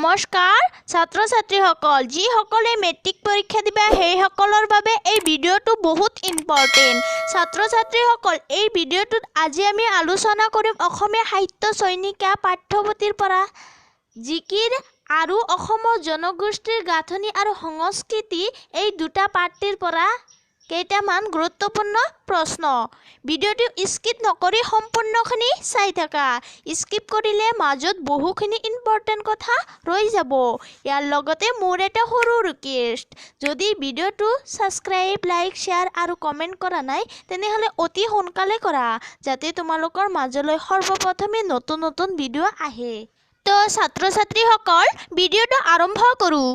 নমস্কাৰ ছাত্ৰ ছাত্ৰীসকল যিসকলে মেট্ৰিক পৰীক্ষা দিবা সেইসকলৰ বাবে এই ভিডিঅ'টো বহুত ইম্পৰ্টেণ্ট ছাত্ৰ ছাত্ৰীসকল এই ভিডিঅ'টোত আজি আমি আলোচনা কৰিম অসমীয়া সাহিত্য চয়নিকা পাঠ্যপুথিৰ পৰা জিকিৰ আৰু অসমৰ জনগোষ্ঠীৰ গাঁথনি আৰু সংস্কৃতি এই দুটা পাঠৰ পৰা কেইটামান গুৰুত্বপূৰ্ণ প্ৰশ্ন ভিডিঅ'টো স্কিপ নকৰি সম্পূৰ্ণখিনি চাই থাকা স্কিপ কৰিলে মাজত বহুখিনি ইম্পৰ্টেণ্ট কথা ৰৈ যাব ইয়াৰ লগতে মোৰ এটা সৰু ৰিকুৱেষ্ট যদি ভিডিঅ'টো সাবস্ক্ৰাইব লাইক শেয়াৰ আৰু কমেন্ট কৰা নাই তেনেহলে অতি সোনকালে কৰা যাতে তোমালোকৰ মাজলৈ সৰ্বপ্ৰথমে নতুন নতুন ভিডিঅ' আহে তো ছাত্ৰ ছাত্ৰীসকল ভিডিঅ'টো আৰম্ভ কৰো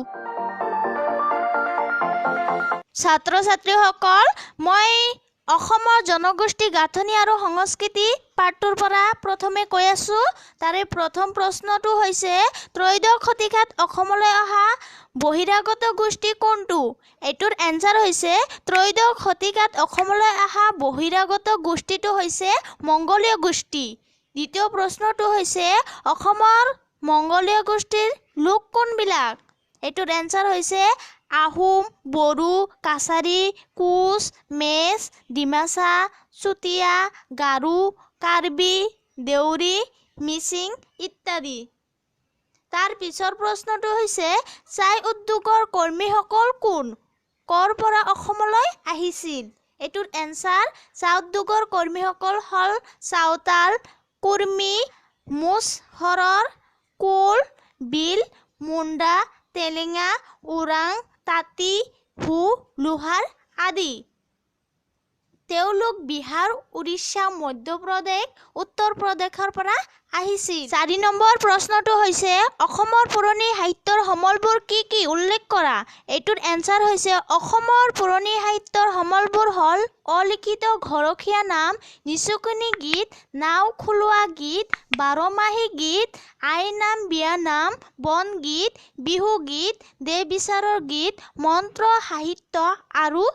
ছাত্ৰ ছাত্ৰীসকল মই অসমৰ জনগোষ্ঠী গাঁথনি আৰু সংস্কৃতি পাঠৰ পৰা প্ৰথমে কৈ আছো তাৰে প্ৰথম প্ৰশ্নটো হৈছে ত্ৰয়োদশ শতিকাত অসমলৈ অহা বহিৰাগত গোষ্ঠী কোনটো এটোৰ এনসাৰ হৈছে ত্ৰয়োদশ শতিকাত অসমলৈ অহা বহিৰাগত গোষ্ঠীটো হৈছে মংগোলীয় গোষ্ঠী দ্বিতীয় প্ৰশ্নটো হৈছে অসমৰ মংগোলীয় গোষ্ঠীৰ লোক কোনবিলাক এটোৰ এনসাৰ হৈছে আহোম বড়ো কাছাৰী কোচ মেচ ডিমাছা চুতীয়া গাৰো কাৰ্বি দেউৰী মিচিং ইত্যাদি তাৰ পিছৰ প্ৰশ্নটো হৈছে চাই উদ্যোগৰ কৰ্মীসকল কোন কৰ পৰা অসমলৈ আহিছিল এটোৰ এনসাৰ চাহ উদ্যোগৰ কৰ্মীসকল হল চাওতাল কুৰ্মী মুছহৰৰ কোল বিল মুণ্ডা তেলেঙা ওৰাং তাঁতী ভূ লোহাৰ আদি তেওঁলোক বিহাৰ উৰিষ্যা মধ্যপ্ৰদেশ উত্তৰ প্ৰদেশৰ পৰা আহিছিল 4 নম্বৰ প্ৰশ্নটো হৈছে অসমৰ পুৰণি সাহিত্যৰ সমলবোৰ কি উল্লেখ কৰা এটোৰ এনসাৰ হৈছে অসমৰ পুৰণি সাহিত্যৰ সমলবোৰ হল অলিখিত ঘৰখীয়া নাম নিচুকনি গীত নাও খুলোৱা গীত বাৰমাহী গীত আই নাম বিয়া নাম বন গীত বিহু গীত দেহ বিচাৰৰ গীত মন্ত্ৰ সাহিত্য আৰু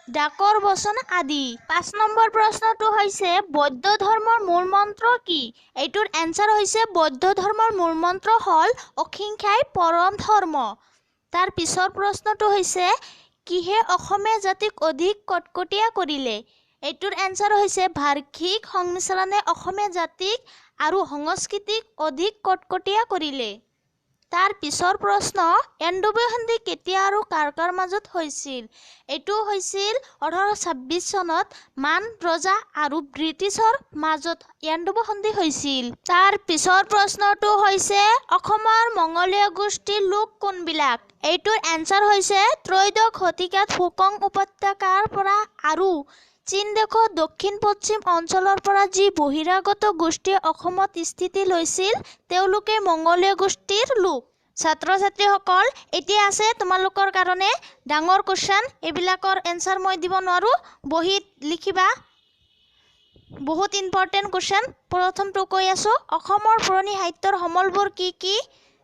ডাকৰ বচন আদি 5 নম্বৰ প্ৰশ্নটো হৈছে বৌদ্ধ ধৰ্মৰ মূল মন্ত্ৰ কি এইটোৰ এনসাৰ হৈছে বৌদ্ধ ধৰ্মৰ মূল মন্ত্ৰ হল অহিংসাই পৰম ধৰ্ম তাৰ পিছৰ প্ৰশ্নটো হৈছে কিহে অসমীয়া জাতিক অধিক কটকটীয়া কৰিলে এইটোৰ এনসাৰ হৈছে ভাষিক সংমিশ্ৰণে অসমীয়া জাতিক আৰু সংস্কৃতিক অধিক কটকটীয়া কৰিলে তাৰ পিছৰ প্ৰশ্ন এনডব্লিউ সন্ধি কেতিয়া আৰু কাৰ মাজত হৈছিল এটো হৈছিল 1826 চনত মান ৰজা আৰু ব্ৰিটিছৰ মাজত এনডব্লিউ সন্ধি হৈছিল তাৰ পিছৰ প্ৰশ্নটো হৈছে অসমৰ মংগোলীয় গোষ্ঠীৰ লোক কোনবিলাক এইটোৰ এনসাৰ হৈছে ত্ৰয়োদশ শতিকাত হুকং উপত্যকাৰ পৰা আৰু চীন দেশৰ দক্ষিণ পশ্চিম অঞ্চলৰ পৰা যি বহিৰাগত গোষ্ঠী অসমত স্থিতি লৈছিল তেওঁলোকে মংগোলীয় গোষ্ঠীৰ লোক ছাত্ৰ ছাত্ৰীসকল এতিয়া আছে তোমালোকৰ কাৰণে ডাঙৰ কোৱেশ্চন এবিলাকৰ এনসাৰ মই দিব নোৱাৰো বহিত লিখিবা বহুত ইম্পৰ্টেন্ট কোৱেশ্চন প্ৰথমটো কৈ আছো অসমৰ পুৰণি সাহিত্যৰ সমলবোৰ কি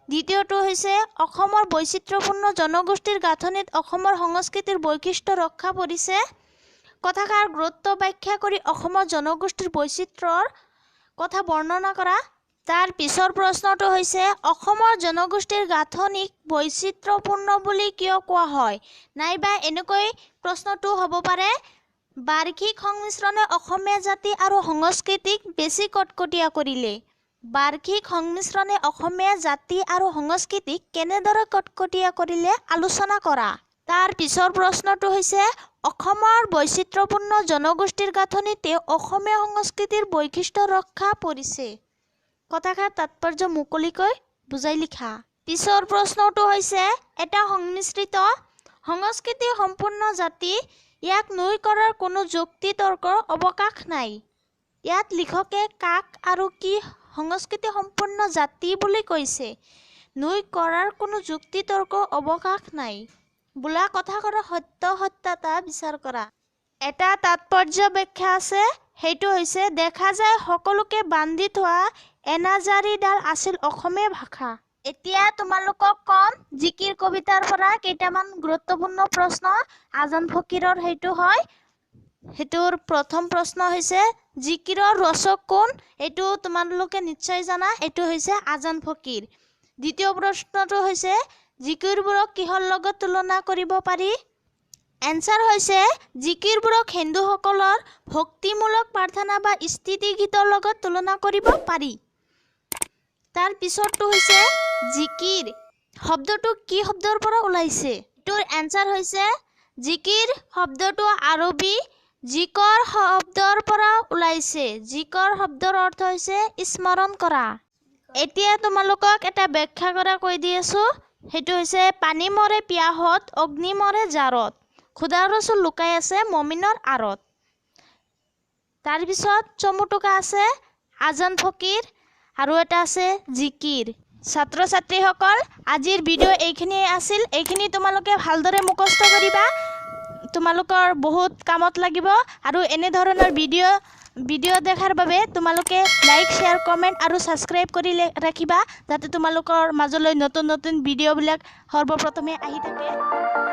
দ্বিতীয়টো হৈছে অসমৰ বৈচিত্ৰ্যপূৰ্ণ জনগোষ্ঠীৰ গাঁথনিত অসমৰ সংস্কৃতিৰ বৈশিষ্ট্য ৰক্ষা পৰিছে কথাষাৰ গুৰুত্ব ব্যাখ্যা কৰি অসমৰ জনগোষ্ঠীৰ বৈচিত্ৰ্যৰ কথা বৰ্ণনা কৰা তাৰ পিছৰ প্ৰশ্নটো হৈছে অসমৰ জনগোষ্ঠীৰ গাঁথনিক বৈচিত্ৰ্যপূৰ্ণ বুলি কিয় কোৱা হয় নাইবা এনেকৈ প্ৰশ্নটো হ'ব পাৰে বাৰ্ষিক সংমিশ্ৰণে অসমীয়া জাতি আৰু সংস্কৃতিক বেছি কটকটীয়া কৰিলে বাৰ্ষিক সংমিশ্ৰণে অসমীয়া জাতি আৰু সংস্কৃতিক কেনেদৰে কটকটীয়া কৰিলে আলোচনা কৰা তাৰ পিছৰ প্ৰশ্নটো হৈছে অসমৰ বৈচিত্ৰ্যপূৰ্ণ জনগোষ্ঠীৰ গাঁথনিতে অসমীয়া সংস্কৃতিৰ বৈশিষ্ট্য ৰক্ষা পৰিছে কথাষাৰ তাৎপৰ্য মুকলিকৈ বুজাই লিখা পিছৰ প্ৰশ্নটো হৈছে এটা সংমিশ্ৰিত সংস্কৃতি সম্পূৰ্ণ জাতি ইয়াক নুই কৰাৰ কোনো যুক্তি তৰ্কৰ অৱকাশ নাই ইয়াত লিখকে কাক আৰু কি সংস্কৃতি সম্পূৰ্ণ জাতি বুলি কৈছে নুই কৰাৰ কোনো যুক্তি তৰ্কৰ অৱকাশ নাই বোলা কথাষাৰৰ সত্যতা বিচাৰ কৰা এটা তাৎপৰ্য ব্যাখ্যা আছে সেইটো হৈছে দেখা যায় সকলোকে বান্ধি থোৱা এনাজাৰীডাল আছিল অসমীয়া ভাষা এতিয়া তোমালোকক কম জিকিৰ কবিতাৰ পৰা কেইটামান গুৰুত্বপূৰ্ণ প্ৰশ্ন আজান ফকীৰৰ সেইটো হয় হেতুৰ প্ৰথম প্ৰশ্ন হৈছে জিকিৰৰ ৰচক কোন এটো তোমালোকে নিশ্চয় জানা এটো হৈছে আজান ফকীৰ দ্বিতীয় প্ৰশ্নটো হৈছে জিকিৰবোৰক কিহৰ লগত তুলনা কৰিব পাৰি? এনসাৰ হৈছে জিকিৰবোৰক হিন্দুসকলৰ ভক্তিমূলক প্ৰাৰ্থনা বা স্তুতি গীতৰ লগত তুলনা কৰিব পাৰি। তাৰ পিছৰটো হৈছে জিকিৰ শব্দটো কি শব্দৰ পৰা ওলাইছে? এটোৰ এনসাৰ হৈছে জিকিৰ শব্দটো আৰবী জিকৰ শব্দৰ পৰা ওলাইছে। জিকৰ শব্দৰ অৰ্থ হৈছে স্মৰণ কৰা। এতিয়া তোমালোকক এটা ব্যাখ্যা কৰা কৈ দি আছো। সেইটো হৈছে পানী মৰে পিয়াহত, অগ্নি মৰে জাৰত, খুদাৰ ৰসুল লুকাই আছে মমিনৰ আঁৰত। তাৰপিছত চমুটুকা আছে আজান ফকিৰ আৰু এটা আছে জিকিৰ। ছাত্ৰ ছাত্ৰীসকল আজিৰ ভিডিঅ' এইখিনিয়ে আছিল। এইখিনি তোমালোকে ভালদৰে মুখস্থ কৰিবা, তোমালোকৰ বহুত কামত লাগিব। আৰু এনে ধৰণৰ ভিডিঅ' দেখাৰ বাবে তোমালোকে লাইক শ্বেয়াৰ কমেণ্ট আৰু ছাবস্ক্ৰাইব কৰি ৰাখিবা, যাতে তোমালোকৰ মাজলৈ নতুন নতুন ভিডিঅ'বিলাক সৰ্বপ্ৰথমে আহি থাকে।